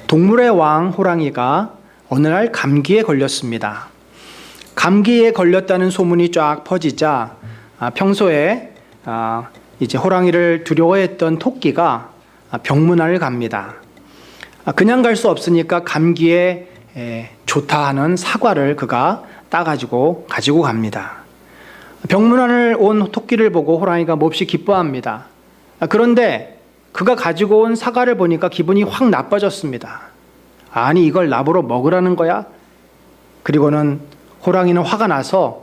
동물의 왕 호랑이가 어느 날 감기에 걸렸습니다. 감기에 걸렸다는 소문이 쫙 퍼지자 평소에 이제 호랑이를 두려워했던 토끼가 병문안을 갑니다. 그냥 갈 수 없으니까 감기에 좋다 하는 사과를 그가 따가지고 가지고 갑니다. 병문안을 온 토끼를 보고 호랑이가 몹시 기뻐합니다. 그런데 그가 가지고 온 사과를 보니까 기분이 확 나빠졌습니다. 아니 이걸 나보러 먹으라는 거야? 그리고는 호랑이는 화가 나서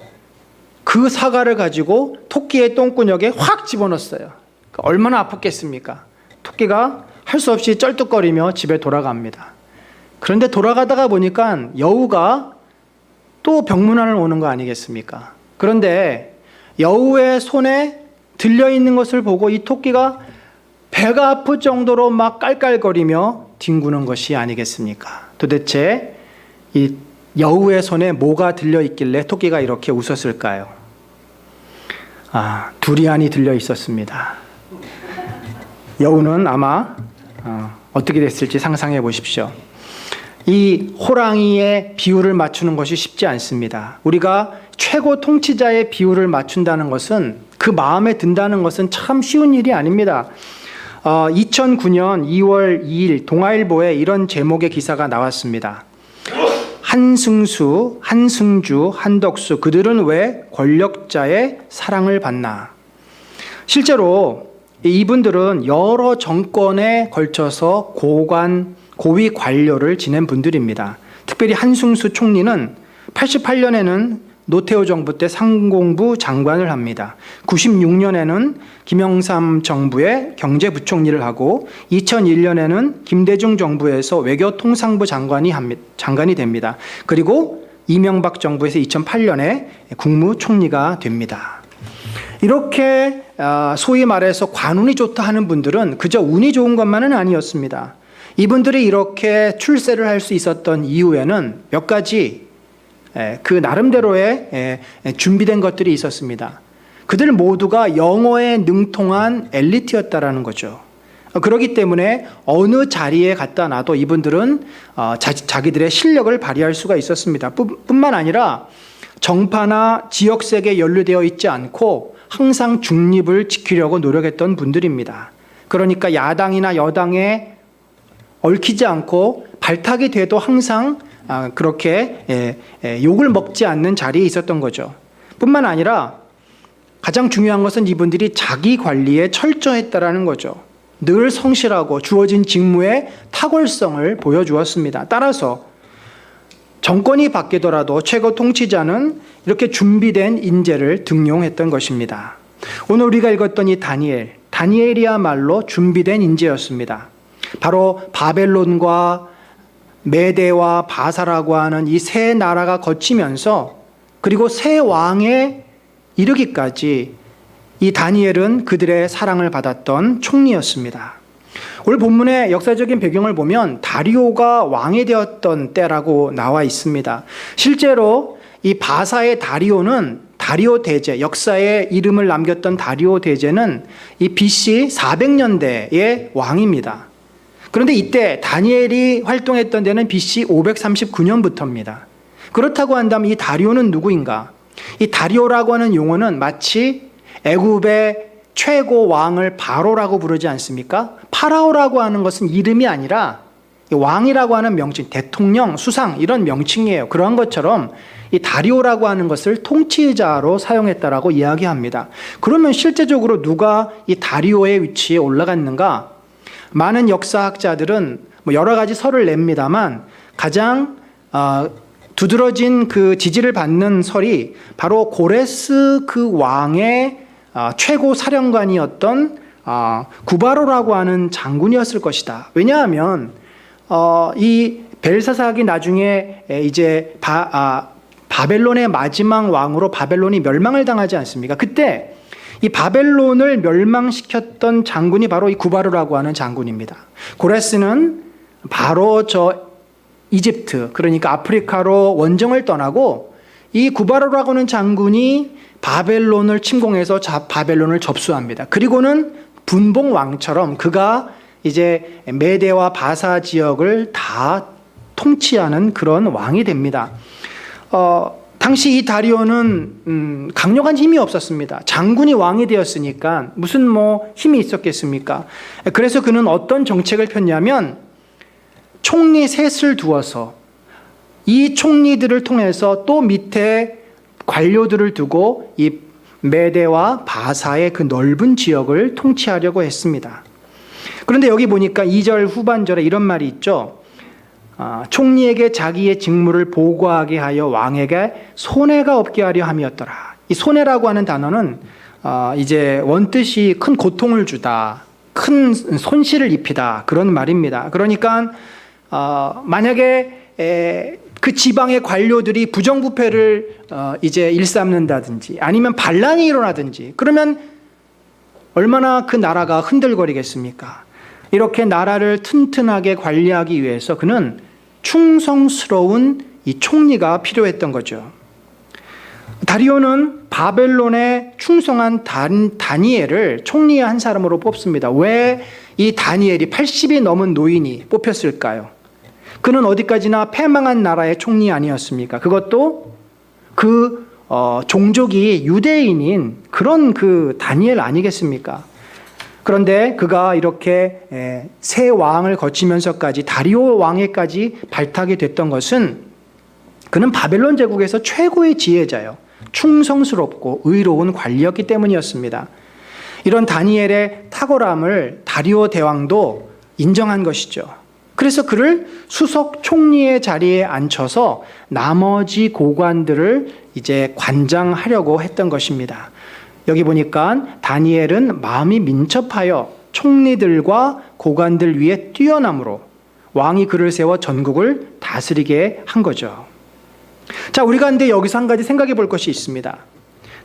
그 사과를 가지고 토끼의 똥구녕에 확 집어넣었어요. 얼마나 아팠겠습니까? 토끼가 할 수 없이 쩔뚝거리며 집에 돌아갑니다. 그런데 돌아가다가 보니까 여우가 또 병문안을 오는 거 아니겠습니까? 그런데 여우의 손에 들려있는 것을 보고 이 토끼가 배가 아플 정도로 막 깔깔거리며 뒹구는 것이 아니겠습니까? 도대체 이 여우의 손에 뭐가 들려있길래 토끼가 이렇게 웃었을까요? 두리안이 들려 있었습니다. 여우는 아마 어떻게 됐을지 상상해 보십시오. 이 호랑이의 비율을 맞추는 것이 쉽지 않습니다. 우리가 최고 통치자의 비율을 맞춘다는 것은, 그 마음에 든다는 것은 참 쉬운 일이 아닙니다. 2009년 2월 2일 동아일보에 이런 제목의 기사가 나왔습니다. 한승수, 한승주, 한덕수, 그들은 왜 권력자의 사랑을 받나? 실제로 이분들은 여러 정권에 걸쳐서 고위 관료를 지낸 분들입니다. 특별히 한승수 총리는 88년에는 노태우 정부 때 상공부 장관을 합니다. 96년에는 김영삼 정부의 경제부총리를 하고 2001년에는 김대중 정부에서 외교통상부 장관이 됩니다. 그리고 이명박 정부에서 2008년에 국무총리가 됩니다. 이렇게 소위 말해서 관운이 좋다 하는 분들은 그저 운이 좋은 것만은 아니었습니다. 이분들이 이렇게 출세를 할 수 있었던 이유에는 몇 가지 그 나름대로의 준비된 것들이 있었습니다. 그들 모두가 영어에 능통한 엘리트였다라는 거죠. 그렇기 때문에 어느 자리에 갖다 놔도 이분들은 자기들의 실력을 발휘할 수가 있었습니다. 뿐만 아니라 정파나 지역색에 연루되어 있지 않고 항상 중립을 지키려고 노력했던 분들입니다. 그러니까 야당이나 여당에 얽히지 않고 발탁이 돼도 항상 그렇게 욕을 먹지 않는 자리에 있었던 거죠. 뿐만 아니라 가장 중요한 것은 이분들이 자기 관리에 철저했다라는 거죠. 늘 성실하고 주어진 직무의 탁월성을 보여주었습니다. 따라서 정권이 바뀌더라도 최고 통치자는 이렇게 준비된 인재를 등용했던 것입니다. 오늘 우리가 읽었던 이 다니엘이야말로 준비된 인재였습니다. 바로 바벨론과 메대와 바사라고 하는 이 세 나라가 거치면서 그리고 세 왕에 이르기까지 이 다니엘은 그들의 사랑을 받았던 총리였습니다. 오늘 본문의 역사적인 배경을 보면 다리오가 왕이 되었던 때라고 나와 있습니다. 실제로 이 바사의 다리오는 다리오 대제, 역사에 이름을 남겼던 다리오 대제는 이 BC 400년대의 왕입니다. 그런데 이때 다니엘이 활동했던 데는 BC 539년부터입니다. 그렇다고 한다면 이 다리오는 누구인가? 이 다리오라고 하는 용어는 마치 애굽의 최고 왕을 바로라고 부르지 않습니까? 파라오라고 하는 것은 이름이 아니라 왕이라고 하는 명칭, 대통령, 수상 이런 명칭이에요. 그러한 것처럼 이 다리오라고 하는 것을 통치자로 사용했다라고 이야기합니다. 그러면 실제적으로 누가 이 다리오의 위치에 올라갔는가? 많은 역사학자들은 여러 가지 설을 냅니다만 가장 두드러진 그 지지를 받는 설이 바로 고레스 그 왕의 최고 사령관이었던 구바로라고 하는 장군이었을 것이다. 왜냐하면 이 벨사삭이 나중에 이제 바벨론의 마지막 왕으로 바벨론이 멸망을 당하지 않습니까? 그때 이 바벨론을 멸망시켰던 장군이 바로 이 구바로라고 하는 장군입니다. 고레스는 바로 이집트, 그러니까 아프리카로 원정을 떠나고 이 구바로라고 하는 장군이 바벨론을 침공해서 바벨론을 접수합니다. 그리고는 분봉왕처럼 그가 이제 메대와 바사 지역을 다 통치하는 그런 왕이 됩니다. 당시 이 다리오는 강력한 힘이 없었습니다. 장군이 왕이 되었으니까 무슨 힘이 있었겠습니까? 그래서 그는 어떤 정책을 폈냐면 총리 셋을 두어서 이 총리들을 통해서 또 밑에 관료들을 두고 이 메대와 바사의 그 넓은 지역을 통치하려고 했습니다. 그런데 여기 보니까 2절 후반절에 이런 말이 있죠. 총리에게 자기의 직무를 보고하게 하여 왕에게 손해가 없게 하려 함이었더라. 이 손해라고 하는 단어는 이제 원뜻이 큰 고통을 주다, 큰 손실을 입히다 그런 말입니다. 그러니까 만약에 그 지방의 관료들이 부정부패를 이제 일삼는다든지 아니면 반란이 일어나든지 그러면 얼마나 그 나라가 흔들거리겠습니까? 이렇게 나라를 튼튼하게 관리하기 위해서 그는 충성스러운 이 총리가 필요했던 거죠. 다리오는 바벨론에 충성한 다니엘을 총리의 한 사람으로 뽑습니다. 왜 이 다니엘이 80이 넘은 노인이 뽑혔을까요? 그는 어디까지나 패망한 나라의 총리 아니었습니까? 그것도 그 종족이 유대인인 그런 그 다니엘 아니겠습니까? 그런데 그가 이렇게 세 왕을 거치면서까지 다리오 왕에까지 발탁이 됐던 것은 그는 바벨론 제국에서 최고의 지혜자요, 충성스럽고 의로운 관리였기 때문이었습니다. 이런 다니엘의 탁월함을 다리오 대왕도 인정한 것이죠. 그래서 그를 수석 총리의 자리에 앉혀서 나머지 고관들을 이제 관장하려고 했던 것입니다. 여기 보니까 다니엘은 마음이 민첩하여 총리들과 고관들 위에 뛰어남으로 왕이 그를 세워 전국을 다스리게 한 거죠. 자, 우리가 근데 여기서 한 가지 생각해 볼 것이 있습니다.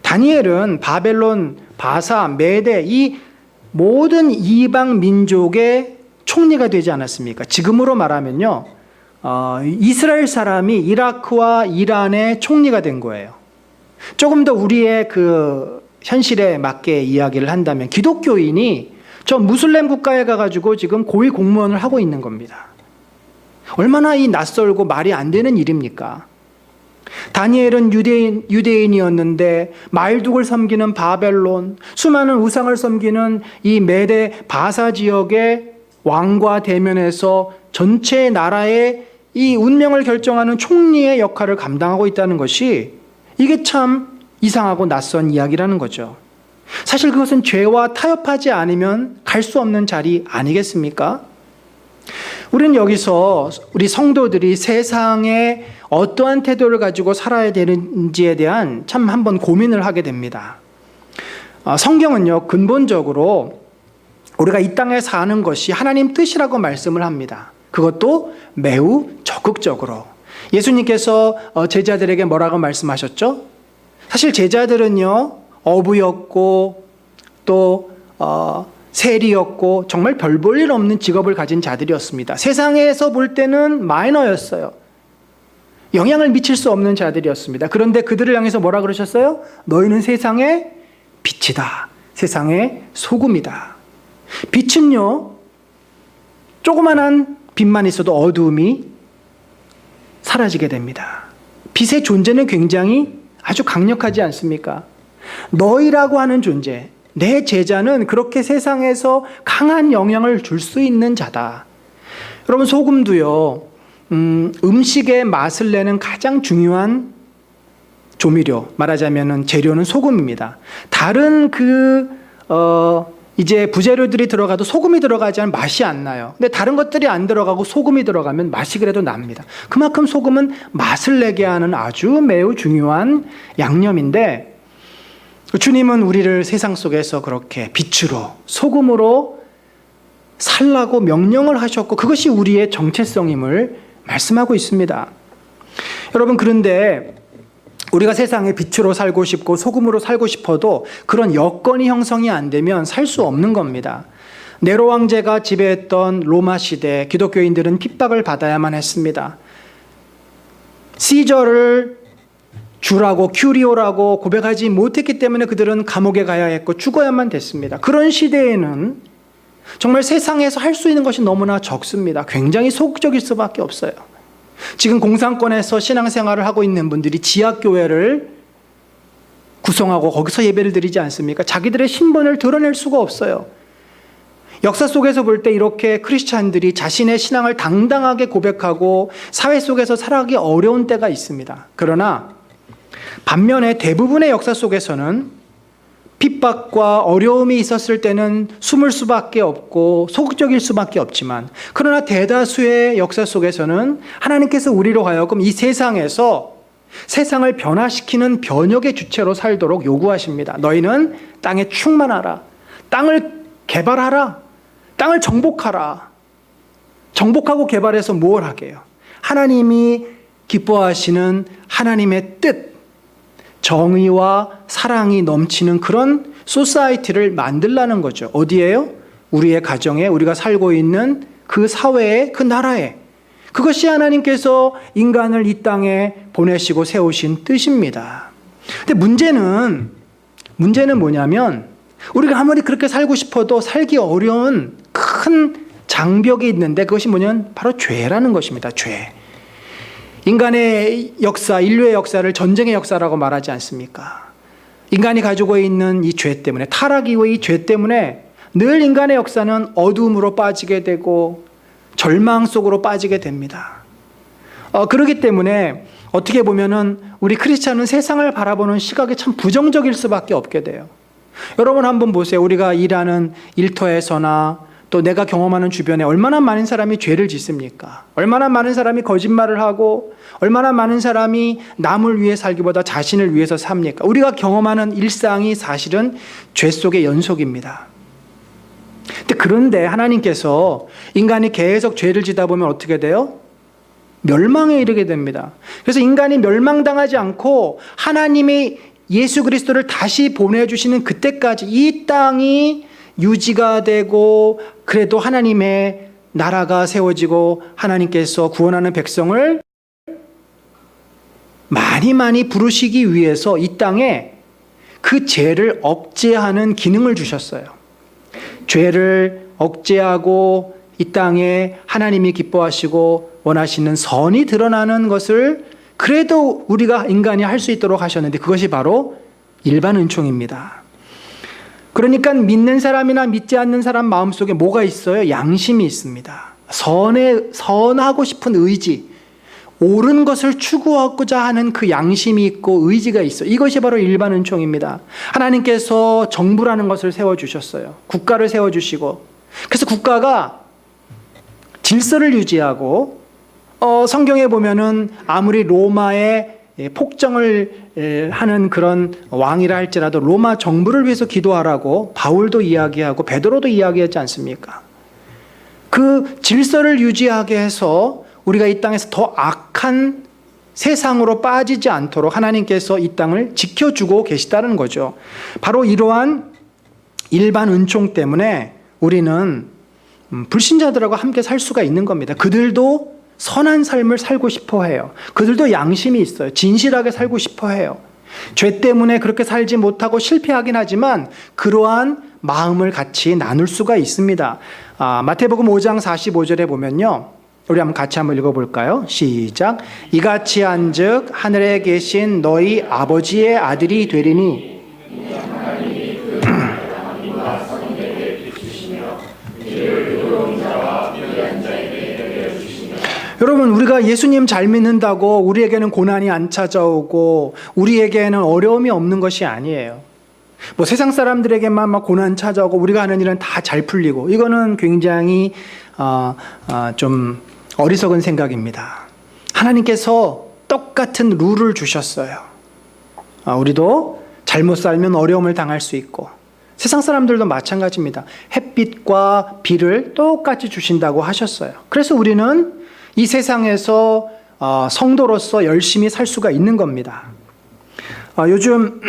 다니엘은 바벨론, 바사, 메대 이 모든 이방 민족의 총리가 되지 않았습니까? 지금으로 말하면요, 이스라엘 사람이 이라크와 이란의 총리가 된 거예요. 조금 더 우리의 그 현실에 맞게 이야기를 한다면 기독교인이 저 무슬림 국가에 가가지고 지금 고위 공무원을 하고 있는 겁니다. 얼마나 이 낯설고 말이 안 되는 일입니까? 다니엘은 유대인이었는데 말뚝을 섬기는 바벨론, 수많은 우상을 섬기는 이 메대 바사 지역의 왕과 대면해서 전체 나라의 이 운명을 결정하는 총리의 역할을 감당하고 있다는 것이 이게 참 이상하고 낯선 이야기라는 거죠. 사실 그것은 죄와 타협하지 않으면 갈 수 없는 자리 아니겠습니까? 우리는 여기서 우리 성도들이 세상에 어떠한 태도를 가지고 살아야 되는지에 대한 참 한번 고민을 하게 됩니다. 성경은요, 근본적으로 우리가 이 땅에 사는 것이 하나님 뜻이라고 말씀을 합니다. 그것도 매우 적극적으로. 예수님께서 제자들에게 뭐라고 말씀하셨죠? 사실 제자들은요, 어부였고 또 세리였고 정말 별 볼 일 없는 직업을 가진 자들이었습니다. 세상에서 볼 때는 마이너였어요. 영향을 미칠 수 없는 자들이었습니다. 그런데 그들을 향해서 뭐라 그러셨어요? 너희는 세상의 빛이다. 세상의 소금이다. 빛은요, 조그만한 빛만 있어도 어두움이 사라지게 됩니다. 빛의 존재는 굉장히 아주 강력하지 않습니까? 너희라고 하는 존재, 내 제자는 그렇게 세상에서 강한 영향을 줄 수 있는 자다. 여러분, 소금도요, 음식의 맛을 내는 가장 중요한 조미료, 말하자면 재료는 소금입니다. 다른 이제 부재료들이 들어가도 소금이 들어가지 않으면 맛이 안 나요. 근데 다른 것들이 안 들어가고 소금이 들어가면 맛이 그래도 납니다. 그만큼 소금은 맛을 내게 하는 아주 매우 중요한 양념인데, 주님은 우리를 세상 속에서 그렇게 빛으로, 소금으로 살라고 명령을 하셨고 그것이 우리의 정체성임을 말씀하고 있습니다. 여러분, 그런데 우리가 세상에 빛으로 살고 싶고 소금으로 살고 싶어도 그런 여건이 형성이 안 되면 살 수 없는 겁니다. 네로 황제가 지배했던 로마 시대 기독교인들은 핍박을 받아야만 했습니다. 시저를 주라고 큐리오라고 고백하지 못했기 때문에 그들은 감옥에 가야 했고 죽어야만 됐습니다. 그런 시대에는 정말 세상에서 할 수 있는 것이 너무나 적습니다. 굉장히 소극적일 수밖에 없어요. 지금 공산권에서 신앙생활을 하고 있는 분들이 지하교회를 구성하고 거기서 예배를 드리지 않습니까? 자기들의 신분을 드러낼 수가 없어요. 역사 속에서 볼 때 이렇게 크리스찬들이 자신의 신앙을 당당하게 고백하고 사회 속에서 살아가기 어려운 때가 있습니다. 그러나 반면에 대부분의 역사 속에서는 핍박과 어려움이 있었을 때는 숨을 수밖에 없고 소극적일 수밖에 없지만, 그러나 대다수의 역사 속에서는 하나님께서 우리로 하여금 이 세상에서 세상을 변화시키는 변혁의 주체로 살도록 요구하십니다. 너희는 땅에 충만하라. 땅을 개발하라. 땅을 정복하라. 정복하고 개발해서 뭘 하게요? 하나님이 기뻐하시는 하나님의 뜻, 정의와 사랑이 넘치는 그런 소사이티를 만들라는 거죠. 어디에요? 우리의 가정에, 우리가 살고 있는 그 사회에, 그 나라에. 그것이 하나님께서 인간을 이 땅에 보내시고 세우신 뜻입니다. 근데 문제는 뭐냐면, 우리가 아무리 그렇게 살고 싶어도 살기 어려운 큰 장벽이 있는데, 그것이 뭐냐면 바로 죄라는 것입니다. 죄. 인간의 역사, 인류의 역사를 전쟁의 역사라고 말하지 않습니까? 인간이 가지고 있는 이 죄 때문에, 타락 이후의 이 죄 때문에 늘 인간의 역사는 어두움으로 빠지게 되고 절망 속으로 빠지게 됩니다. 그렇기 때문에 어떻게 보면은 우리 크리스찬은 세상을 바라보는 시각이 참 부정적일 수밖에 없게 돼요. 여러분 한번 보세요. 우리가 일하는 일터에서나 또 내가 경험하는 주변에 얼마나 많은 사람이 죄를 짓습니까? 얼마나 많은 사람이 거짓말을 하고 얼마나 많은 사람이 남을 위해 살기보다 자신을 위해서 삽니까? 우리가 경험하는 일상이 사실은 죄 속의 연속입니다. 그런데 하나님께서 인간이 계속 죄를 지다 보면 어떻게 돼요? 멸망에 이르게 됩니다. 그래서 인간이 멸망당하지 않고 하나님이 예수 그리스도를 다시 보내주시는 그때까지 이 땅이 유지가 되고, 그래도 하나님의 나라가 세워지고 하나님께서 구원하는 백성을 많이 부르시기 위해서 이 땅에 그 죄를 억제하는 기능을 주셨어요. 죄를 억제하고 이 땅에 하나님이 기뻐하시고 원하시는 선이 드러나는 것을 그래도 우리가 인간이 할 수 있도록 하셨는데, 그것이 바로 일반 은총입니다. 그러니까 믿는 사람이나 믿지 않는 사람 마음속에 뭐가 있어요? 양심이 있습니다. 선하고 싶은 의지, 옳은 것을 추구하고자 하는 그 양심이 있고 의지가 있어요. 이것이 바로 일반 은총입니다. 하나님께서 정부라는 것을 세워주셨어요. 국가를 세워주시고, 그래서 국가가 질서를 유지하고, 성경에 보면은 아무리 로마의 폭정을 하는 그런 왕이라 할지라도 로마 정부를 위해서 기도하라고 바울도 이야기하고 베드로도 이야기하지 않습니까? 그 질서를 유지하게 해서 우리가 이 땅에서 더 악한 세상으로 빠지지 않도록 하나님께서 이 땅을 지켜주고 계시다는 거죠. 바로 이러한 일반 은총 때문에 우리는 불신자들하고 함께 살 수가 있는 겁니다. 그들도 선한 삶을 살고 싶어 해요. 그들도 양심이 있어요. 진실하게 살고 싶어 해요. 죄 때문에 그렇게 살지 못하고 실패하긴 하지만 그러한 마음을 같이 나눌 수가 있습니다. 마태복음 5장 45절에 보면요, 우리 같이 한번 읽어볼까요? 시작. 이같이 한즉 하늘에 계신 너희 아버지의 아들이 되리니 여러분, 우리가 예수님 잘 믿는다고 우리에게는 고난이 안 찾아오고 우리에게는 어려움이 없는 것이 아니에요. 뭐 세상 사람들에게만 막 고난 찾아오고 우리가 하는 일은 다 잘 풀리고, 이거는 굉장히 좀 어리석은 생각입니다. 하나님께서 똑같은 룰을 주셨어요. 우리도 잘못 살면 어려움을 당할 수 있고, 세상 사람들도 마찬가지입니다. 햇빛과 비를 똑같이 주신다고 하셨어요. 그래서 우리는 이 세상에서 성도로서 열심히 살 수가 있는 겁니다. 요즘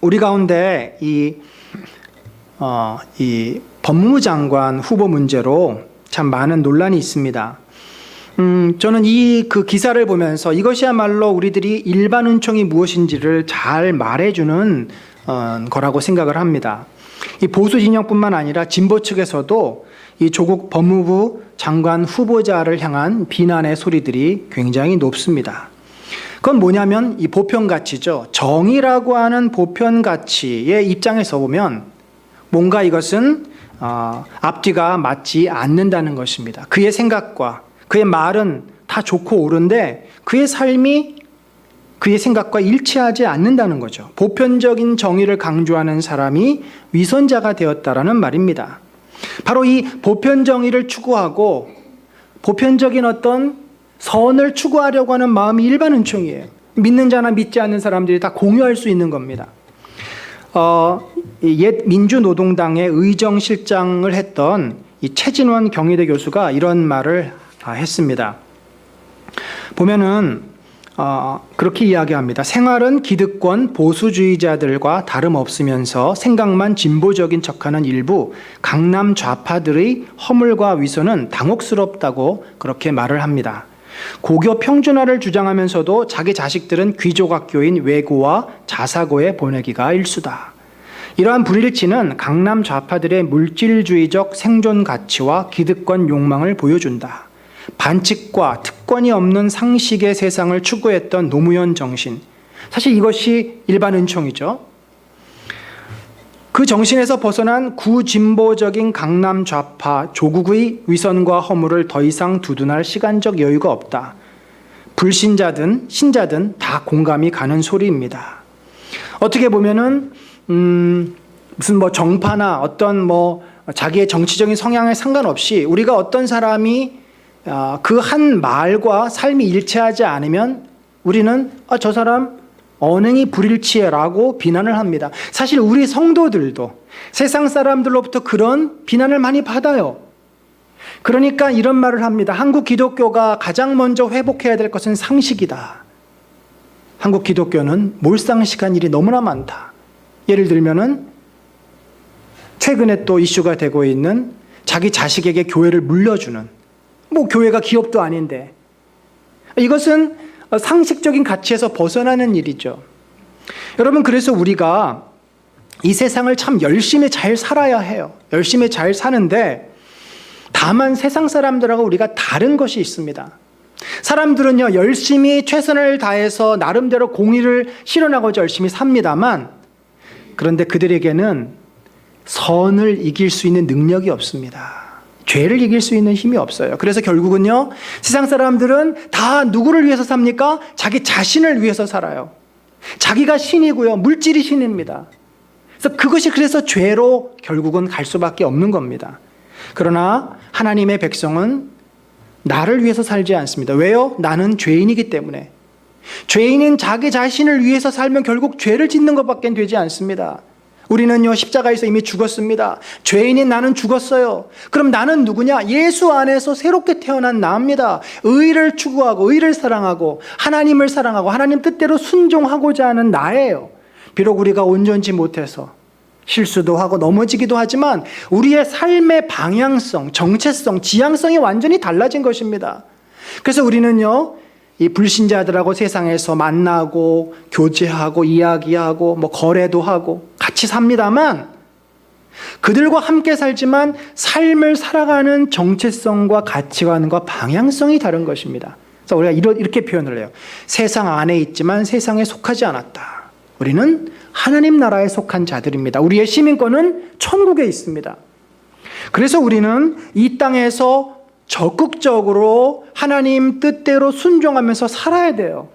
우리 가운데 이 법무부 장관 후보 문제로 참 많은 논란이 있습니다. 저는 그 기사를 보면서 이것이야말로 우리들이 일반 은총이 무엇인지를 잘 말해주는 거라고 생각을 합니다. 이 보수 진영뿐만 아니라 진보 측에서도 이 조국 법무부 장관 후보자를 향한 비난의 소리들이 굉장히 높습니다. 그건 뭐냐면 이 보편 가치죠. 정의라고 하는 보편 가치의 입장에서 보면 뭔가 이것은 앞뒤가 맞지 않는다는 것입니다. 그의 생각과 그의 말은 다 좋고 옳은데 그의 삶이 그의 생각과 일치하지 않는다는 거죠. 보편적인 정의를 강조하는 사람이 위선자가 되었다라는 말입니다. 바로 이 보편 정의를 추구하고 보편적인 어떤 선을 추구하려고 하는 마음이 일반 은총이에요. 믿는 자나 믿지 않는 사람들이 다 공유할 수 있는 겁니다. 옛 민주노동당의 의정실장을 했던 이 최진원 경희대 교수가 이런 말을 했습니다. 보면은 그렇게 이야기합니다. 생활은 기득권 보수주의자들과 다름없으면서 생각만 진보적인 척하는 일부 강남 좌파들의 허물과 위선은 당혹스럽다고 그렇게 말을 합니다. 고교 평준화를 주장하면서도 자기 자식들은 귀족학교인 외고와 자사고에 보내기가 일수다. 이러한 불일치는 강남 좌파들의 물질주의적 생존 가치와 기득권 욕망을 보여준다. 반칙과 특권이 없는 상식의 세상을 추구했던 노무현 정신. 사실 이것이 일반 은총이죠. 그 정신에서 벗어난 구진보적인 강남 좌파 조국의 위선과 허물을 더 이상 두둔할 시간적 여유가 없다. 불신자든 신자든 다 공감이 가는 소리입니다. 어떻게 보면은 무슨 뭐 정파나 어떤 자기의 정치적인 성향에 상관없이 우리가 어떤 사람이 그 한 말과 삶이 일치하지 않으면 우리는 저 사람 언행이 불일치해라고 비난을 합니다. 사실 우리 성도들도 세상 사람들로부터 그런 비난을 많이 받아요. 그러니까 이런 말을 합니다. 한국 기독교가 가장 먼저 회복해야 될 것은 상식이다. 한국 기독교는 몰상식한 일이 너무나 많다. 예를 들면은 최근에 또 이슈가 되고 있는 자기 자식에게 교회를 물려주는, 교회가 기업도 아닌데, 이것은 상식적인 가치에서 벗어나는 일이죠. 여러분, 그래서 우리가 이 세상을 참 열심히 잘 살아야 해요. 열심히 잘 사는데 다만 세상 사람들하고 우리가 다른 것이 있습니다. 사람들은요, 열심히 최선을 다해서 나름대로 공의를 실현하고자 열심히 삽니다만, 그런데 그들에게는 선을 이길 수 있는 능력이 없습니다. 죄를 이길 수 있는 힘이 없어요. 그래서 결국은요, 세상 사람들은 다 누구를 위해서 삽니까? 자기 자신을 위해서 살아요. 자기가 신이고요, 물질이 신입니다. 그래서 죄로 결국은 갈 수밖에 없는 겁니다. 그러나 하나님의 백성은 나를 위해서 살지 않습니다. 왜요? 나는 죄인이기 때문에. 죄인은 자기 자신을 위해서 살면 결국 죄를 짓는 것밖에 되지 않습니다. 우리는요, 십자가에서 이미 죽었습니다. 죄인인 나는 죽었어요. 그럼 나는 누구냐? 예수 안에서 새롭게 태어난 나입니다. 의를 추구하고 의를 사랑하고 하나님을 사랑하고 하나님 뜻대로 순종하고자 하는 나예요. 비록 우리가 온전치 못해서 실수도 하고 넘어지기도 하지만 우리의 삶의 방향성, 정체성, 지향성이 완전히 달라진 것입니다. 그래서 우리는요, 이 불신자들하고 세상에서 만나고 교제하고 이야기하고 거래도 하고 같이 삽니다만, 그들과 함께 살지만 삶을 살아가는 정체성과 가치관과 방향성이 다른 것입니다. 그래서 우리가 이렇게 표현을 해요. 세상 안에 있지만 세상에 속하지 않았다. 우리는 하나님 나라에 속한 자들입니다. 우리의 시민권은 천국에 있습니다. 그래서 우리는 이 땅에서 적극적으로 하나님 뜻대로 순종하면서 살아야 돼요.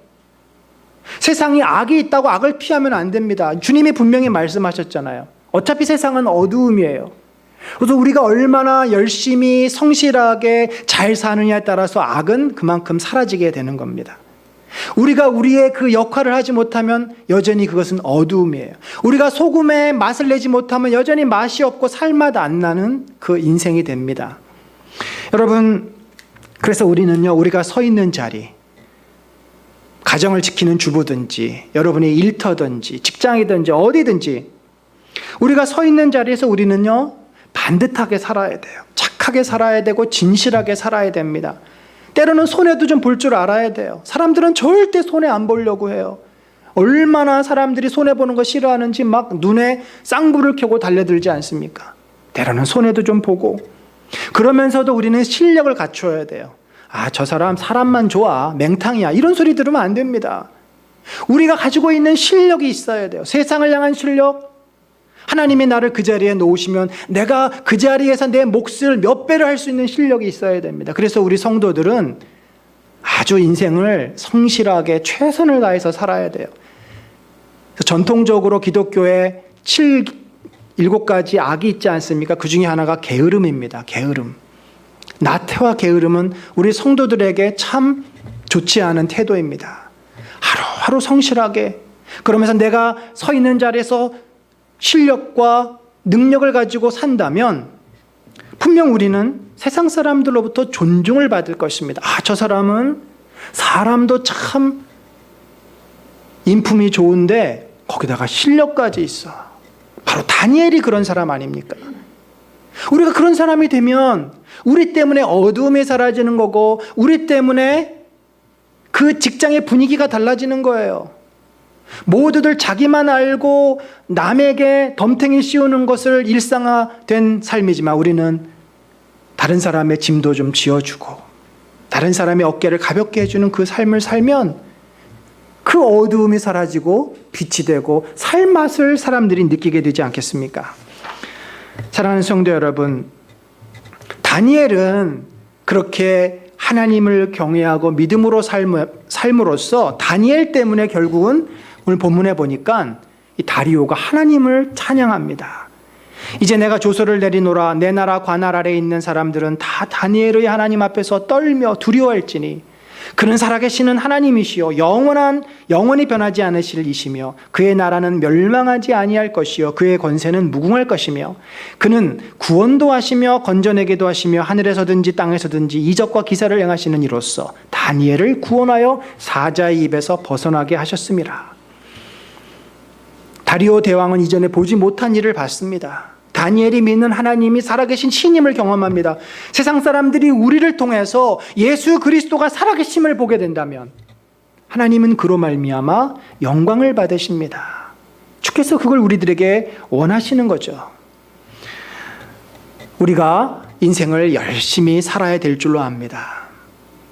세상에 악이 있다고 악을 피하면 안 됩니다. 주님이 분명히 말씀하셨잖아요. 어차피 세상은 어두움이에요. 그래서 우리가 얼마나 열심히 성실하게 잘 사느냐에 따라서 악은 그만큼 사라지게 되는 겁니다. 우리가 우리의 그 역할을 하지 못하면 여전히 그것은 어두움이에요. 우리가 소금의 맛을 내지 못하면 여전히 맛이 없고 살맛 안 나는 그 인생이 됩니다. 여러분, 그래서 우리는요, 우리가 서 있는 자리, 가정을 지키는 주부든지 여러분이 일터든지 직장이든지 어디든지 우리가 서 있는 자리에서 우리는요, 반듯하게 살아야 돼요. 착하게 살아야 되고 진실하게 살아야 됩니다. 때로는 손해도 좀 볼 줄 알아야 돼요. 사람들은 절대 손해 안 보려고 해요. 얼마나 사람들이 손해보는 거 싫어하는지 막 눈에 쌍불을 켜고 달려들지 않습니까? 때로는 손해도 좀 보고, 그러면서도 우리는 실력을 갖춰야 돼요. 아, 저 사람 사람만 좋아, 맹탕이야, 이런 소리 들으면 안 됩니다. 우리가 가지고 있는 실력이 있어야 돼요. 세상을 향한 실력. 하나님이 나를 그 자리에 놓으시면 내가 그 자리에서 내 몫을 몇 배를 할 수 있는 실력이 있어야 됩니다. 그래서 우리 성도들은 아주 인생을 성실하게 최선을 다해서 살아야 돼요. 전통적으로 기독교에 7가지 악이 있지 않습니까? 그 중에 하나가 게으름입니다. 게으름. 나태와 게으름은 우리 성도들에게 참 좋지 않은 태도입니다. 하루하루 성실하게, 그러면서 내가 서 있는 자리에서 실력과 능력을 가지고 산다면 분명 우리는 세상 사람들로부터 존중을 받을 것입니다. 아, 저 사람은 사람도 참 인품이 좋은데 거기다가 실력까지 있어. 바로 다니엘이 그런 사람 아닙니까? 우리가 그런 사람이 되면 우리 때문에 어두움이 사라지는 거고, 우리 때문에 그 직장의 분위기가 달라지는 거예요. 모두들 자기만 알고 남에게 덤탱이 씌우는 것을 일상화된 삶이지만, 우리는 다른 사람의 짐도 좀 지어주고 다른 사람의 어깨를 가볍게 해주는 그 삶을 살면 그 어두움이 사라지고 빛이 되고 살맛을 사람들이 느끼게 되지 않겠습니까? 사랑하는 성도 여러분, 다니엘은 그렇게 하나님을 경외하고 믿음으로 삶으로써 다니엘 때문에 결국은 오늘 본문에 보니까 이 다리오가 하나님을 찬양합니다. 이제 내가 조서를 내리노라. 내 나라 관할 아래에 있는 사람들은 다 다니엘의 하나님 앞에서 떨며 두려워할지니 그는 살아계시는 하나님이시요 영원히 변하지 않으실 이시며 그의 나라는 멸망하지 아니할 것이요 그의 권세는 무궁할 것이며 그는 구원도 하시며 건져내기도 하시며 하늘에서든지 땅에서든지 이적과 기사를 행하시는 이로써 다니엘을 구원하여 사자의 입에서 벗어나게 하셨음이라. 다리오 대왕은 이전에 보지 못한 일을 봤습니다. 다니엘이 믿는 하나님이 살아계신 신임을 경험합니다. 세상 사람들이 우리를 통해서 예수 그리스도가 살아계심을 보게 된다면 하나님은 그로 말미암아 영광을 받으십니다. 주께서 그걸 우리들에게 원하시는 거죠. 우리가 인생을 열심히 살아야 될 줄로 압니다.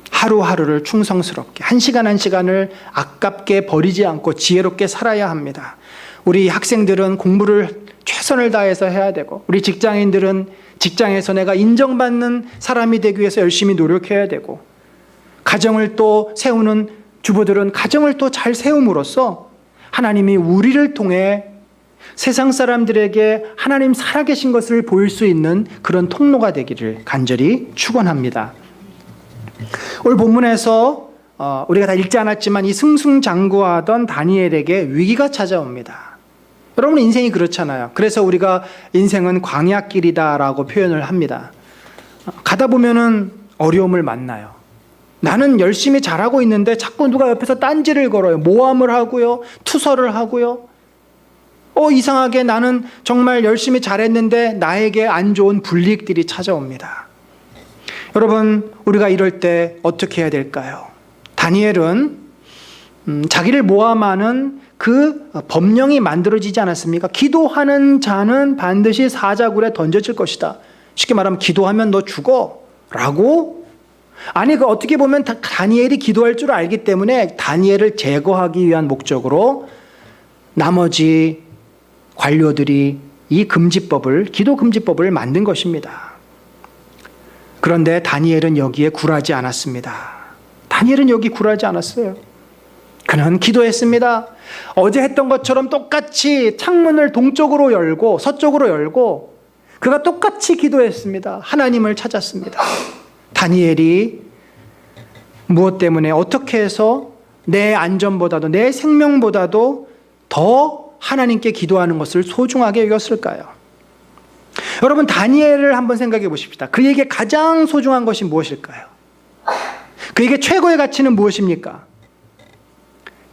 하루하루를 충성스럽게, 한 시간 한 시간을 아깝게 버리지 않고 지혜롭게 살아야 합니다. 우리 학생들은 공부를 최선을 다해서 해야 되고, 우리 직장인들은 직장에서 내가 인정받는 사람이 되기 위해서 열심히 노력해야 되고, 가정을 또 세우는 주부들은 가정을 또 잘 세움으로써 하나님이 우리를 통해 세상 사람들에게 하나님 살아계신 것을 보일 수 있는 그런 통로가 되기를 간절히 축원합니다. 오늘 본문에서 우리가 다 읽지 않았지만 이 승승장구하던 다니엘에게 위기가 찾아옵니다. 여러분, 인생이 그렇잖아요. 그래서 우리가 인생은 광야길이다라고 표현을 합니다. 가다 보면은 어려움을 만나요. 나는 열심히 잘하고 있는데 자꾸 누가 옆에서 딴지를 걸어요. 모함을 하고요, 투서를 하고요. 이상하게 나는 정말 열심히 잘했는데 나에게 안 좋은 불이익들이 찾아옵니다. 여러분, 우리가 이럴 때 어떻게 해야 될까요? 다니엘은 자기를 모함하는 그 법령이 만들어지지 않았습니까? 기도하는 자는 반드시 사자굴에 던져질 것이다. 쉽게 말하면 기도하면 너 죽어 라고. 아니, 그 어떻게 보면 다니엘이 기도할 줄 알기 때문에 다니엘을 제거하기 위한 목적으로 나머지 관료들이 이 기도 금지법을 만든 것입니다. 그런데 다니엘은 여기에 굴하지 않았습니다. 다니엘은 여기 굴하지 않았어요. 그는 기도했습니다. 어제 했던 것처럼 똑같이 창문을 동쪽으로 열고 서쪽으로 열고 그가 똑같이 기도했습니다. 하나님을 찾았습니다. 다니엘이 무엇 때문에 어떻게 해서 내 안전보다도 내 생명보다도 더 하나님께 기도하는 것을 소중하게 여겼을까요? 여러분, 다니엘을 한번 생각해 보십시다. 그에게 가장 소중한 것이 무엇일까요? 그에게 최고의 가치는 무엇입니까?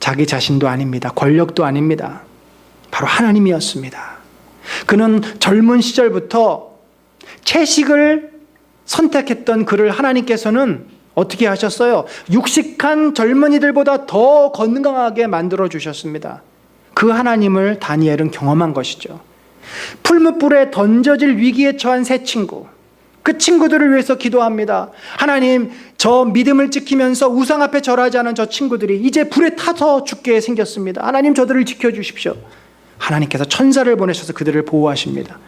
자기 자신도 아닙니다. 권력도 아닙니다. 바로 하나님이었습니다. 그는 젊은 시절부터 채식을 선택했던 그를 하나님께서는 어떻게 하셨어요? 육식한 젊은이들보다 더 건강하게 만들어 주셨습니다. 그 하나님을 다니엘은 경험한 것이죠. 풀무불에 던져질 위기에 처한 세 친구, 그 친구들을 위해서 기도합니다. 하나님, 저 믿음을 지키면서 우상 앞에 절하지 않은 저 친구들이 이제 불에 타서 죽게 생겼습니다. 하나님, 저들을 지켜주십시오. 하나님께서 천사를 보내셔서 그들을 보호하십니다.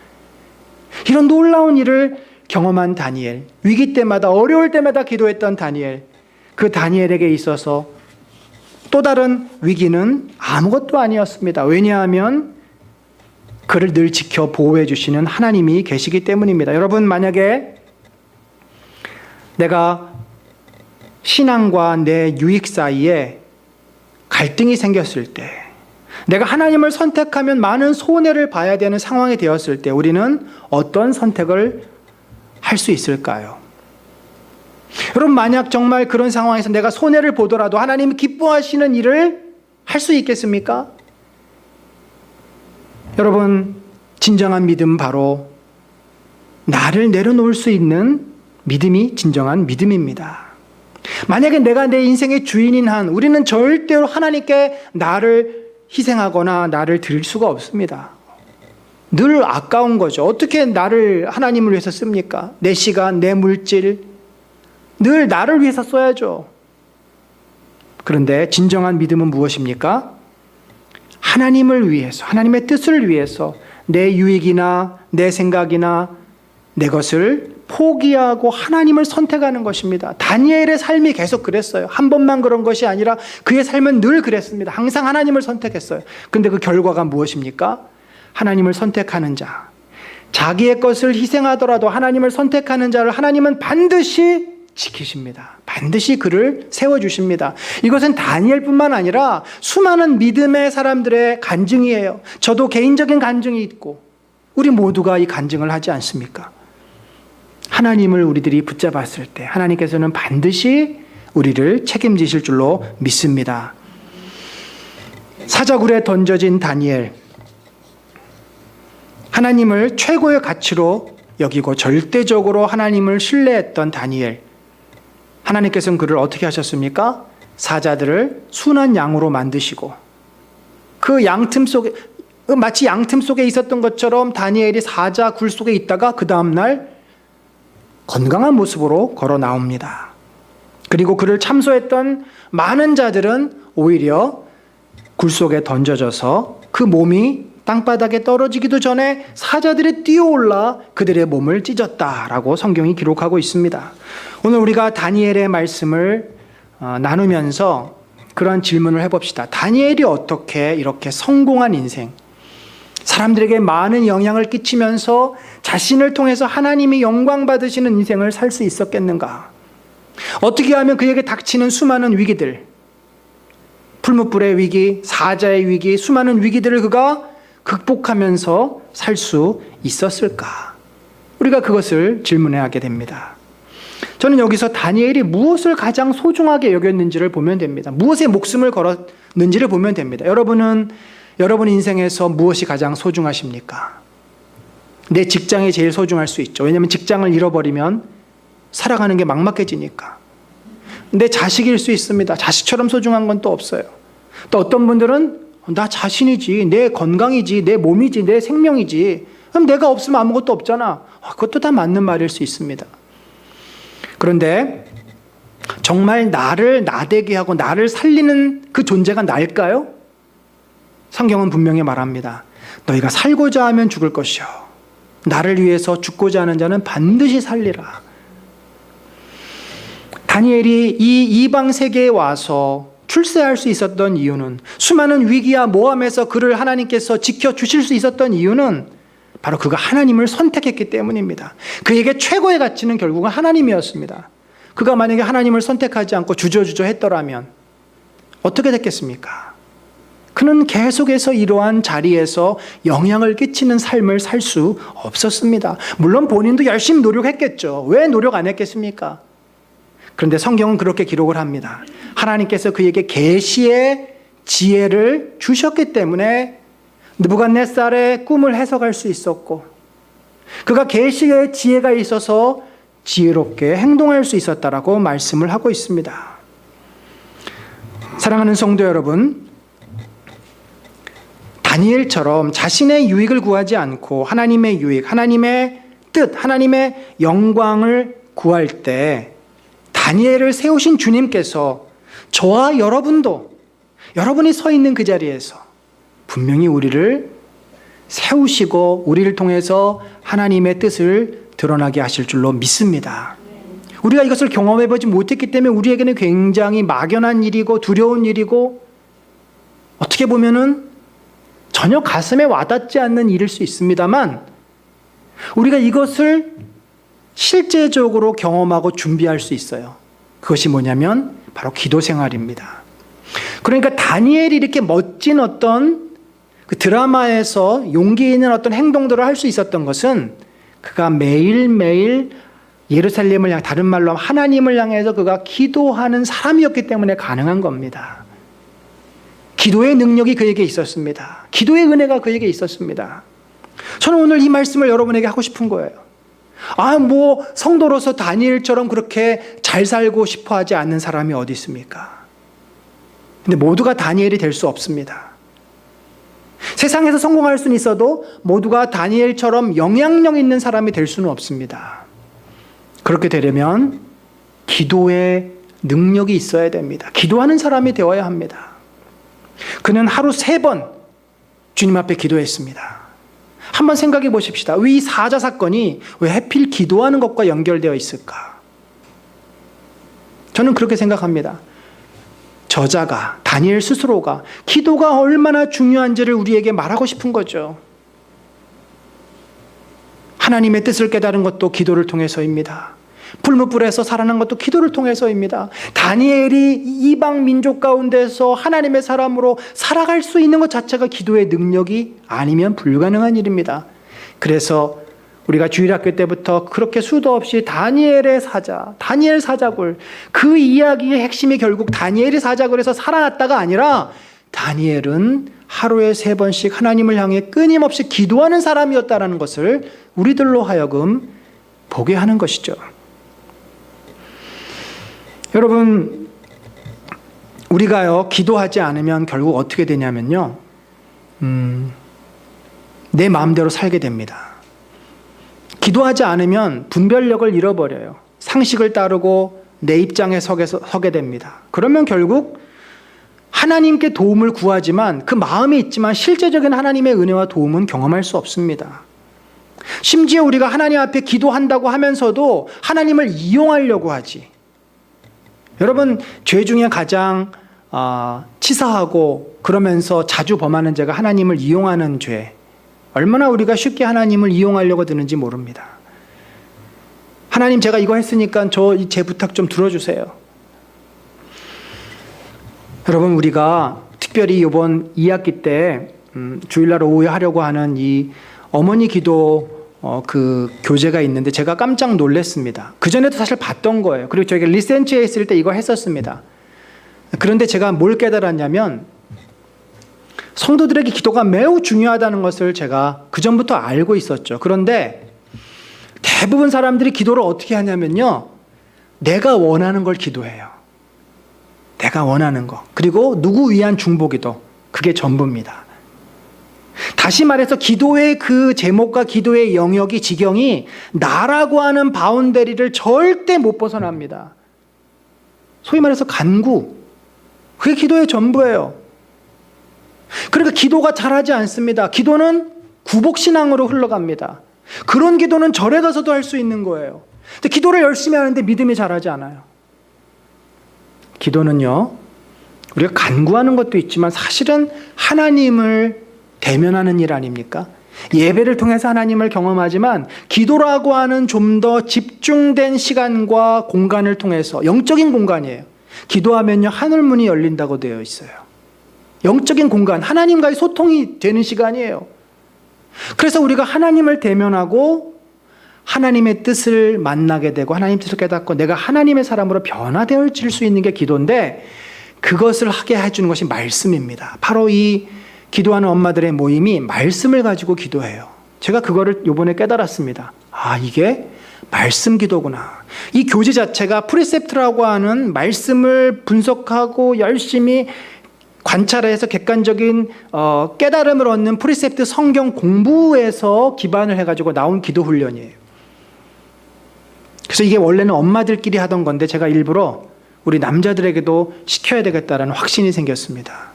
이런 놀라운 일을 경험한 다니엘, 위기 때마다 어려울 때마다 기도했던 다니엘, 그 다니엘에게 있어서 또 다른 위기는 아무것도 아니었습니다. 왜냐하면 그를 늘 지켜 보호해 주시는 하나님이 계시기 때문입니다. 여러분, 만약에 내가 신앙과 내 유익 사이에 갈등이 생겼을 때, 내가 하나님을 선택하면 많은 손해를 봐야 되는 상황이 되었을 때 우리는 어떤 선택을 할 수 있을까요? 여러분, 만약 정말 그런 상황에서 내가 손해를 보더라도 하나님이 기뻐하시는 일을 할 수 있겠습니까? 여러분, 진정한 믿음, 바로 나를 내려놓을 수 있는 믿음이 진정한 믿음입니다. 만약에 내가 내 인생의 주인인 한 우리는 절대로 하나님께 나를 희생하거나 나를 드릴 수가 없습니다. 늘 아까운 거죠. 어떻게 나를 하나님을 위해서 씁니까? 내 시간, 내 물질, 늘 나를 위해서 써야죠. 그런데 진정한 믿음은 무엇입니까? 하나님을 위해서, 하나님의 뜻을 위해서 내 유익이나 내 생각이나 내 것을 포기하고 하나님을 선택하는 것입니다. 다니엘의 삶이 계속 그랬어요. 한 번만 그런 것이 아니라 그의 삶은 늘 그랬습니다. 항상 하나님을 선택했어요. 그런데 그 결과가 무엇입니까? 하나님을 선택하는 자, 자기의 것을 희생하더라도 하나님을 선택하는 자를 하나님은 반드시 지키십니다. 반드시 그를 세워주십니다. 이것은 다니엘뿐만 아니라 수많은 믿음의 사람들의 간증이에요. 저도 개인적인 간증이 있고 우리 모두가 이 간증을 하지 않습니까? 하나님을 우리들이 붙잡았을 때 하나님께서는 반드시 우리를 책임지실 줄로 믿습니다. 사자굴에 던져진 다니엘, 하나님을 최고의 가치로 여기고 절대적으로 하나님을 신뢰했던 다니엘, 하나님께서는 그를 어떻게 하셨습니까? 사자들을 순한 양으로 만드시고 그 양틈 속에, 마치 양틈 속에 있었던 것처럼 다니엘이 사자 굴 속에 있다가 그 다음날 건강한 모습으로 걸어 나옵니다. 그리고 그를 참소했던 많은 자들은 오히려 굴 속에 던져져서 그 몸이 땅바닥에 떨어지기도 전에 사자들이 뛰어올라 그들의 몸을 찢었다라고 성경이 기록하고 있습니다. 오늘 우리가 다니엘의 말씀을 나누면서 그런 질문을 해봅시다. 다니엘이 어떻게 이렇게 성공한 인생, 사람들에게 많은 영향을 끼치면서 자신을 통해서 하나님이 영광 받으시는 인생을 살 수 있었겠는가? 어떻게 하면 그에게 닥치는 수많은 위기들, 풀무불의 위기, 사자의 위기, 수많은 위기들을 그가 극복하면서 살 수 있었을까? 우리가 그것을 질문해야 하게 됩니다. 저는 여기서 다니엘이 무엇을 가장 소중하게 여겼는지를 보면 됩니다. 무엇에 목숨을 걸었는지를 보면 됩니다. 여러분은 여러분 인생에서 무엇이 가장 소중하십니까? 내 직장이 제일 소중할 수 있죠. 왜냐하면 직장을 잃어버리면 살아가는 게 막막해지니까. 내 자식일 수 있습니다. 자식처럼 소중한 건 또 없어요. 또 어떤 분들은 나 자신이지, 내 건강이지, 내 몸이지, 내 생명이지. 그럼 내가 없으면 아무것도 없잖아. 그것도 다 맞는 말일 수 있습니다. 그런데 정말 나를 나되게 하고 나를 살리는 그 존재가 나일까요? 성경은 분명히 말합니다. 너희가 살고자 하면 죽을 것이요 나를 위해서 죽고자 하는 자는 반드시 살리라. 다니엘이 이 이방 세계에 와서 출세할 수 있었던 이유는, 수많은 위기와 모함에서 그를 하나님께서 지켜주실 수 있었던 이유는 바로 그가 하나님을 선택했기 때문입니다. 그에게 최고의 가치는 결국은 하나님이었습니다. 그가 만약에 하나님을 선택하지 않고 주저주저 했더라면 어떻게 됐겠습니까? 그는 계속해서 이러한 자리에서 영향을 끼치는 삶을 살 수 없었습니다. 물론 본인도 열심히 노력했겠죠. 왜 노력 안 했겠습니까? 그런데 성경은 그렇게 기록을 합니다. 하나님께서 그에게 계시의 지혜를 주셨기 때문에 느부갓네살의 꿈을 해석할 수 있었고, 그가 계시의 지혜가 있어서 지혜롭게 행동할 수 있었다라고 말씀을 하고 있습니다. 사랑하는 성도 여러분, 다니엘처럼 자신의 유익을 구하지 않고 하나님의 유익, 하나님의 뜻, 하나님의 영광을 구할 때 다니엘을 세우신 주님께서 저와 여러분도 여러분이 서 있는 그 자리에서 분명히 우리를 세우시고 우리를 통해서 하나님의 뜻을 드러나게 하실 줄로 믿습니다. 우리가 이것을 경험해보지 못했기 때문에 우리에게는 굉장히 막연한 일이고 두려운 일이고 어떻게 보면은 전혀 가슴에 와닿지 않는 일일 수 있습니다만 우리가 이것을 실제적으로 경험하고 준비할 수 있어요. 그것이 뭐냐면 바로 기도 생활입니다. 그러니까 다니엘이 이렇게 멋진 어떤 그 드라마에서 용기 있는 어떤 행동들을 할 수 있었던 것은 그가 매일매일 예루살렘을 향해, 다른 말로 하면 하나님을 향해서 그가 기도하는 사람이었기 때문에 가능한 겁니다. 기도의 능력이 그에게 있었습니다. 기도의 은혜가 그에게 있었습니다. 저는 오늘 이 말씀을 여러분에게 하고 싶은 거예요. 성도로서 다니엘처럼 그렇게 잘 살고 싶어 하지 않는 사람이 어디 있습니까? 근데 모두가 다니엘이 될 수 없습니다. 세상에서 성공할 수는 있어도 모두가 다니엘처럼 영향력 있는 사람이 될 수는 없습니다. 그렇게 되려면 기도의 능력이 있어야 됩니다. 기도하는 사람이 되어야 합니다. 그는 하루 3번 주님 앞에 기도했습니다. 한번 생각해 보십시다. 왜 이 사자 사건이 왜 하필 기도하는 것과 연결되어 있을까? 저는 그렇게 생각합니다. 저자가, 다니엘 스스로가 기도가 얼마나 중요한지를 우리에게 말하고 싶은 거죠. 하나님의 뜻을 깨달은 것도 기도를 통해서입니다. 불무불에서 살아난 것도 기도를 통해서입니다. 다니엘이 이방 민족 가운데서 하나님의 사람으로 살아갈 수 있는 것 자체가 기도의 능력이 아니면 불가능한 일입니다. 그래서 우리가 주일학교 때부터 그렇게 수도 없이 다니엘의 사자, 다니엘 사자굴, 그 이야기의 핵심이 결국 다니엘이 사자굴에서 살아났다가 아니라 다니엘은 하루에 3번씩 하나님을 향해 끊임없이 기도하는 사람이었다는 것을 우리들로 하여금 보게 하는 것이죠. 여러분, 우리가요 기도하지 않으면 결국 어떻게 되냐면요, 내 마음대로 살게 됩니다. 기도하지 않으면 분별력을 잃어버려요. 상식을 따르고 내 입장에 서게 됩니다. 그러면 결국 하나님께 도움을 구하지만 그 마음이 있지만 실제적인 하나님의 은혜와 도움은 경험할 수 없습니다. 심지어 우리가 하나님 앞에 기도한다고 하면서도 하나님을 이용하려고 하지. 여러분, 죄 중에 가장 치사하고 그러면서 자주 범하는 죄가 하나님을 이용하는 죄. 얼마나 우리가 쉽게 하나님을 이용하려고 드는지 모릅니다. 하나님, 제가 이거 했으니까 제 부탁 좀 들어주세요. 여러분, 우리가 특별히 이번 2학기 때 주일날 오후에 하려고 하는 이 어머니 기도 그 교재가 있는데 제가 깜짝 놀랐습니다. 그전에도 사실 봤던 거예요. 그리고 저희가 리센치에 있을 때 이거 했었습니다. 그런데 제가 뭘 깨달았냐면 성도들에게 기도가 매우 중요하다는 것을 제가 그전부터 알고 있었죠. 그런데 대부분 사람들이 기도를 어떻게 하냐면요, 내가 원하는 걸 기도해요. 내가 원하는 거. 그리고 누구 위한 중보기도. 그게 전부입니다. 다시 말해서 기도의 그 제목과 기도의 영역이, 지경이 나라고 하는 바운더리를 절대 못 벗어납니다. 소위 말해서 간구. 그게 기도의 전부예요. 그러니까 기도가 잘하지 않습니다. 기도는 구복신앙으로 흘러갑니다. 그런 기도는 절에 가서도 할 수 있는 거예요. 근데 기도를 열심히 하는데 믿음이 잘하지 않아요. 기도는요, 우리가 간구하는 것도 있지만 사실은 하나님을 대면하는 일 아닙니까? 예배를 통해서 하나님을 경험하지만 기도라고 하는 좀 더 집중된 시간과 공간을 통해서, 영적인 공간이에요. 기도하면요 하늘문이 열린다고 되어 있어요. 영적인 공간, 하나님과의 소통이 되는 시간이에요. 그래서 우리가 하나님을 대면하고 하나님의 뜻을 만나게 되고 하나님 뜻을 깨닫고 내가 하나님의 사람으로 변화되어질 수 있는 게 기도인데, 그것을 하게 해주는 것이 말씀입니다. 바로 이 기도하는 엄마들의 모임이 말씀을 가지고 기도해요. 제가 그거를 이번에 깨달았습니다. 이게 말씀 기도구나. 이 교제 자체가 프리셉트라고 하는 말씀을 분석하고 열심히 관찰해서 객관적인 깨달음을 얻는 프리셉트 성경 공부에서 기반을 해가지고 나온 기도 훈련이에요. 그래서 이게 원래는 엄마들끼리 하던 건데 제가 일부러 우리 남자들에게도 시켜야 되겠다라는 확신이 생겼습니다.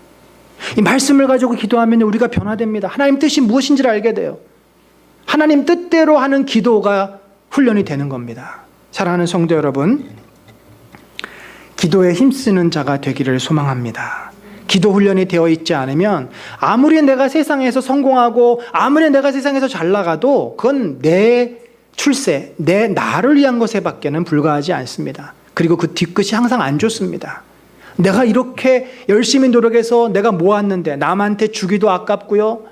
이 말씀을 가지고 기도하면 우리가 변화됩니다. 하나님 뜻이 무엇인지를 알게 돼요. 하나님 뜻대로 하는 기도가 훈련이 되는 겁니다. 사랑하는 성도 여러분, 기도에 힘쓰는 자가 되기를 소망합니다. 기도 훈련이 되어 있지 않으면 아무리 내가 세상에서 성공하고 아무리 내가 세상에서 잘 나가도 그건 내 출세, 내 나를 위한 것에 밖에는 불과하지 않습니다. 그리고 그 뒤끝이 항상 안 좋습니다. 내가 이렇게 열심히 노력해서 내가 모았는데 남한테 주기도 아깝고요.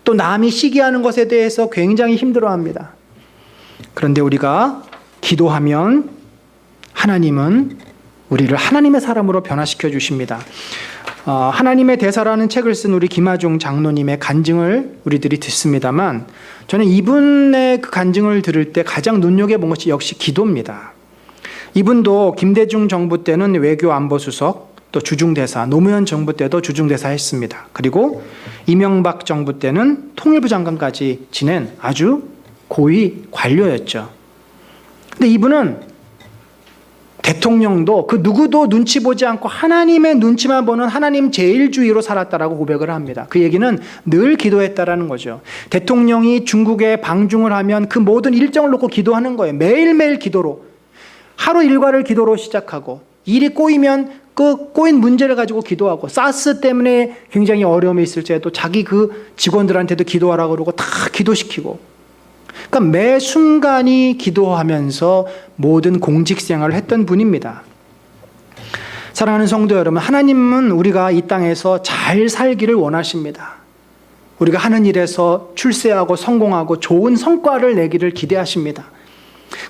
또 남이 시기하는 것에 대해서 굉장히 힘들어합니다. 그런데 우리가 기도하면 하나님은 우리를 하나님의 사람으로 변화시켜 주십니다. 하나님의 대사라는 책을 쓴 우리 김하중 장로님의 간증을 우리들이 듣습니다만 저는 이분의 그 간증을 들을 때 가장 눈여겨본 것이 역시 기도입니다. 이분도 김대중 정부 때는 외교안보수석, 또 주중대사, 노무현 정부 때도 주중대사 했습니다. 그리고 이명박 정부 때는 통일부 장관까지 지낸 아주 고위 관료였죠. 근데 이분은 대통령도 그 누구도 눈치 보지 않고 하나님의 눈치만 보는 하나님 제일주의로 살았다라고 고백을 합니다. 그 얘기는 늘 기도했다라는 거죠. 대통령이 중국에 방중을 하면 그 모든 일정을 놓고 기도하는 거예요. 매일매일 기도로. 하루 일과를 기도로 시작하고 일이 꼬이면 그 꼬인 문제를 가지고 기도하고 사스 때문에 굉장히 어려움이 있을 때도 자기 그 직원들한테도 기도하라고 그러고 다 기도시키고 그러니까 매 순간이 기도하면서 모든 공직 생활을 했던 분입니다. 사랑하는 성도 여러분, 하나님은 우리가 이 땅에서 잘 살기를 원하십니다. 우리가 하는 일에서 출세하고 성공하고 좋은 성과를 내기를 기대하십니다.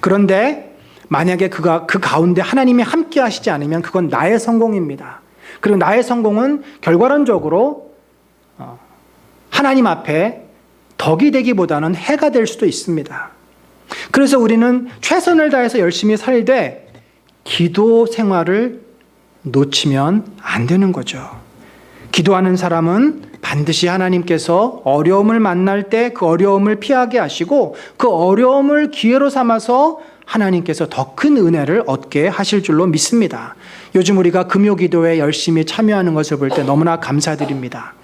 그런데 만약에 그 가운데 하나님이 함께 하시지 않으면 그건 나의 성공입니다. 그리고 나의 성공은 결과론적으로 하나님 앞에 덕이 되기보다는 해가 될 수도 있습니다. 그래서 우리는 최선을 다해서 열심히 살되 기도 생활을 놓치면 안 되는 거죠. 기도하는 사람은 반드시 하나님께서 어려움을 만날 때 그 어려움을 피하게 하시고 그 어려움을 기회로 삼아서 하나님께서 더 큰 은혜를 얻게 하실 줄로 믿습니다. 요즘 우리가 금요기도에 열심히 참여하는 것을 볼 때 너무나 감사드립니다.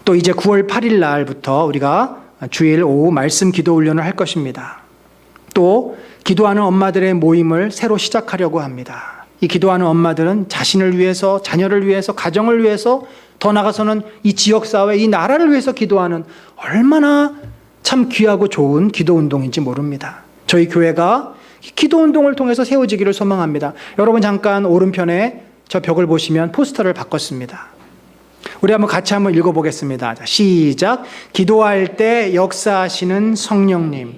또 이제 9월 8일 날부터 우리가 주일 오후 말씀 기도 훈련을 할 것입니다. 또 기도하는 엄마들의 모임을 새로 시작하려고 합니다. 이 기도하는 엄마들은 자신을 위해서, 자녀를 위해서, 가정을 위해서, 더 나아가서는 이 지역사회, 이 나라를 위해서 기도하는 얼마나 참 귀하고 좋은 기도 운동인지 모릅니다. 저희 교회가 기도 운동을 통해서 세워지기를 소망합니다. 여러분 잠깐 오른편에 저 벽을 보시면 포스터를 바꿨습니다. 우리 한번 같이 한번 읽어보겠습니다. 자, 시작. 기도할 때 역사하시는 성령님.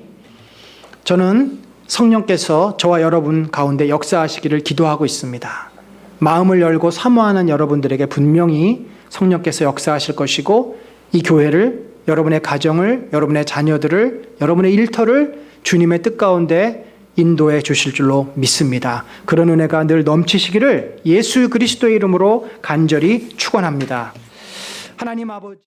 저는 성령께서 저와 여러분 가운데 역사하시기를 기도하고 있습니다. 마음을 열고 사모하는 여러분들에게 분명히 성령께서 역사하실 것이고 이 교회를, 여러분의 가정을, 여러분의 자녀들을, 여러분의 일터를 주님의 뜻 가운데 인도해 주실 줄로 믿습니다. 그런 은혜가 늘 넘치시기를 예수 그리스도의 이름으로 간절히 축원합니다. 하나님 아버지